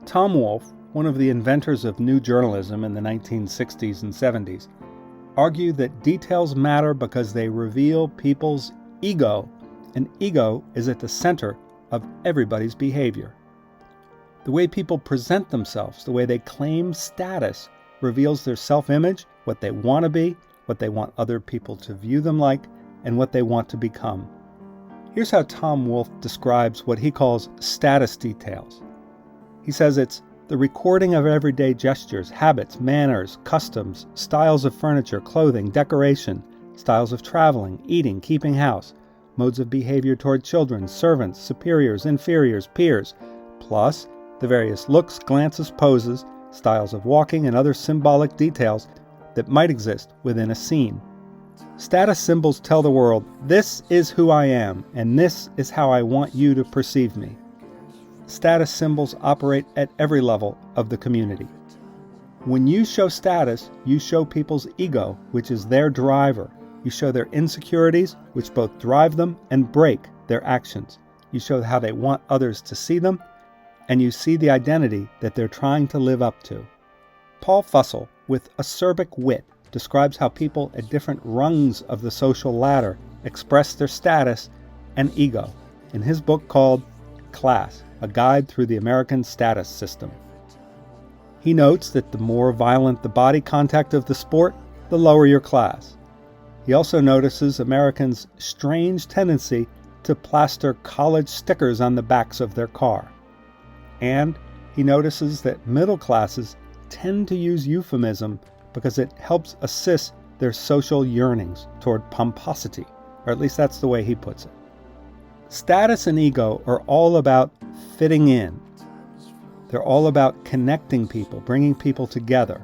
Tom Wolfe, one of the inventors of new journalism in the 1960s and 70s, argued that details matter because they reveal people's ego, and ego is at the center of everybody's behavior. The way people present themselves, the way they claim status, reveals their self-image, what they want to be, what they want other people to view them like, and what they want to become. Here's how Tom Wolfe describes what he calls status details. He says it's the recording of everyday gestures, habits, manners, customs, styles of furniture, clothing, decoration, styles of traveling, eating, keeping house, modes of behavior toward children, servants, superiors, inferiors, peers, plus the various looks, glances, poses, styles of walking, and other symbolic details that might exist within a scene. Status symbols tell the world, this is who I am, and this is how I want you to perceive me. Status symbols operate at every level of the community. When you show status, you show people's ego, which is their driver. You show their insecurities, which both drive them and break their actions. You show how they want others to see them, and you see the identity that they're trying to live up to. Paul Fussell, with acerbic wit, describes how people at different rungs of the social ladder express their status and ego in his book called Class, A Guide Through the American Status System. He notes that the more violent the body contact of the sport, the lower your class. He also notices Americans' strange tendency to plaster college stickers on the backs of their car. And he notices that middle classes tend to use euphemism because it helps assist their social yearnings toward pomposity, or at least that's the way he puts it. Status and ego are all about fitting in. They're all about connecting people, bringing people together.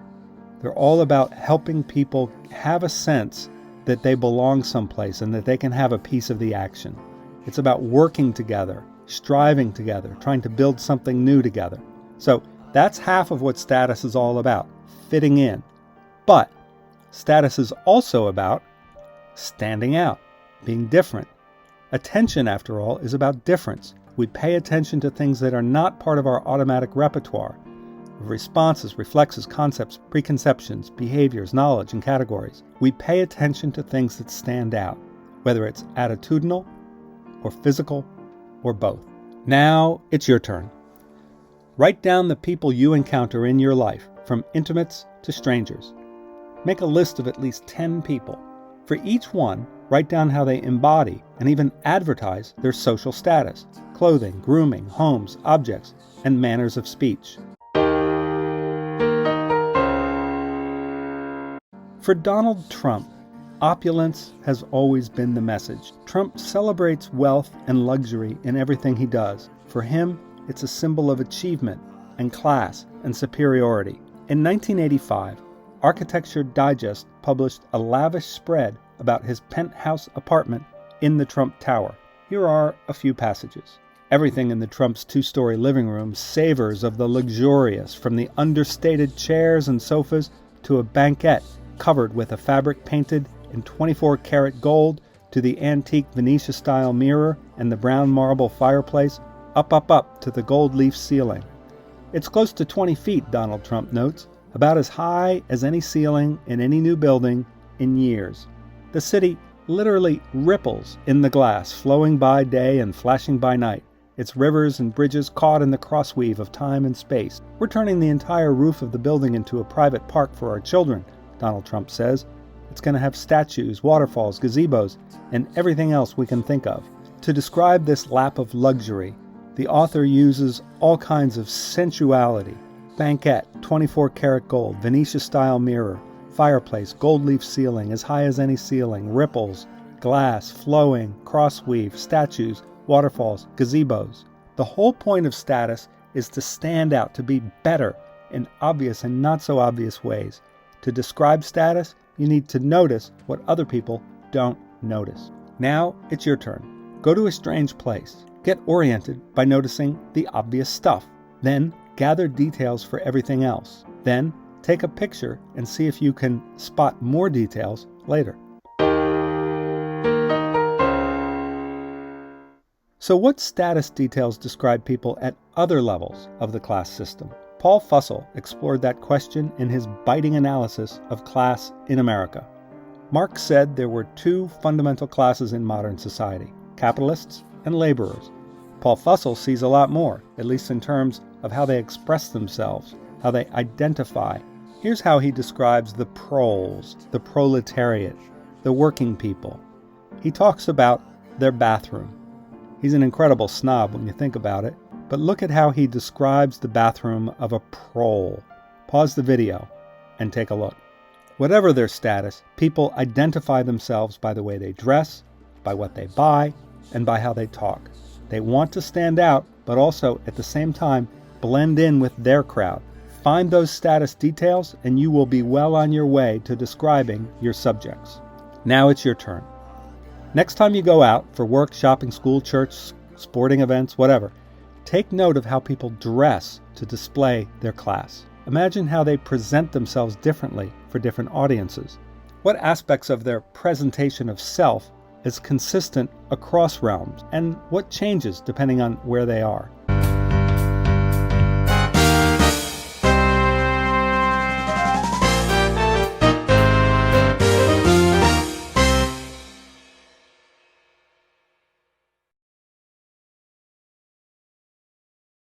They're all about helping people have a sense that they belong someplace and that they can have a piece of the action. It's about working together, striving together, trying to build something new together. So that's half of what status is all about, fitting in. But status is also about standing out, being different. Attention, after all, is about difference. We pay attention to things that are not part of our automatic repertoire of responses, reflexes, concepts, preconceptions, behaviors, knowledge, and categories. We pay attention to things that stand out, whether it's attitudinal or physical or both. Now it's your turn. Write down the people you encounter in your life, from intimates to strangers. Make a list of at least 10 people. For each one, write down how they embody and even advertise their social status, clothing, grooming, homes, objects, and manners of speech. For Donald Trump, opulence has always been the message. Trump celebrates wealth and luxury in everything he does. For him, it's a symbol of achievement and class and superiority. In 1985, Architecture Digest published a lavish spread about his penthouse apartment in the Trump Tower. Here are a few passages. Everything in the Trump's two-story living room savors of the luxurious, from the understated chairs and sofas to a banquette covered with a fabric painted in 24-karat gold, to the antique Venetia-style mirror and the brown marble fireplace, up to the gold leaf ceiling. It's close to 20 feet, Donald Trump notes, about as high as any ceiling in any new building in years. The city literally ripples in the glass, flowing by day and flashing by night, its rivers and bridges caught in the crossweave of time and space. We're turning the entire roof of the building into a private park for our children, Donald Trump says. It's going to have statues, waterfalls, gazebos, and everything else we can think of. To describe this lap of luxury, the author uses all kinds of sensuality: banquette, 24-karat gold, Venetia-style mirror, fireplace, gold leaf ceiling, as high as any ceiling, ripples, glass, flowing, crossweave, statues, waterfalls, gazebos. The whole point of status is to stand out, to be better in obvious and not so obvious ways. To describe status, you need to notice what other people don't notice. Now it's your turn. Go to a strange place. Get oriented by noticing the obvious stuff. Then gather details for everything else. Then take a picture and see if you can spot more details later. So what status details describe people at other levels of the class system? Paul Fussell explored that question in his biting analysis of class in America. Marx said there were two fundamental classes in modern society, capitalists and laborers. Paul Fussell sees a lot more, at least in terms of how they express themselves, how they identify. Here's how he describes the proles, the proletariat, the working people. He talks about their bathroom. He's an incredible snob when you think about it, but look at how he describes the bathroom of a prole. Pause the video and take a look. Whatever their status, people identify themselves by the way they dress, by what they buy, and by how they talk. They want to stand out, but also, at the same time, blend in with their crowd. Find those status details, and you will be well on your way to describing your subjects. Now it's your turn. Next time you go out for work, shopping, school, church, sporting events, whatever, take note of how people dress to display their class. Imagine how they present themselves differently for different audiences. What aspects of their presentation of self is consistent across realms, and what changes depending on where they are.